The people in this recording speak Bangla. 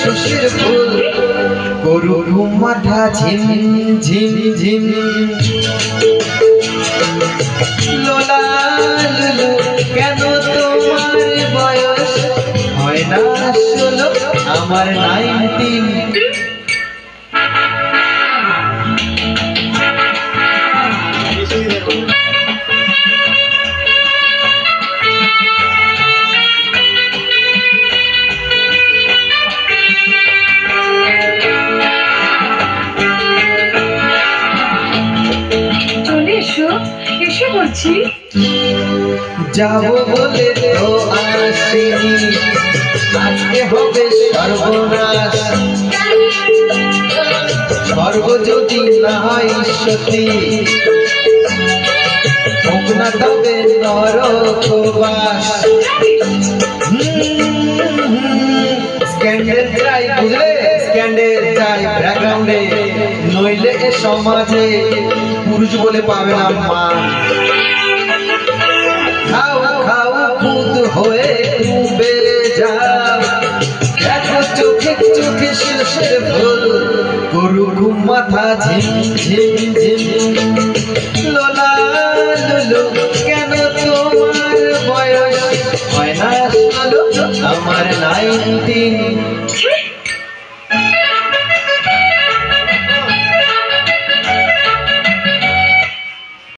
শশীর ফুল করু ঘুম মাথা ঝিম ঝিম ঝিম লোলা লুলু কেন তোমার বয়স হয় না 16 আমার 19 যাবো বলে তো আসিনি আজকে হবে সর্বনাশ স্বর্গ যদি না হয় সত্যি হোক না তবে নরকবাস স্ক্যান্ডেল চাই বুঝলে স্ক্যান্ডেল চাই ব্যাকগ্রাউন্ডে নইলে এ সমাজে পুরুষ বলে পাবে না মান খাও খাও খুদ হয়ে ডুবে যাও দেখো চোখে চোখে শেষের ভুল গরু ঘুম মাথা ঝিম ঝিম ঝিম লোলা লুলু কেন তোমার বয়স হয় না 16 আমার 19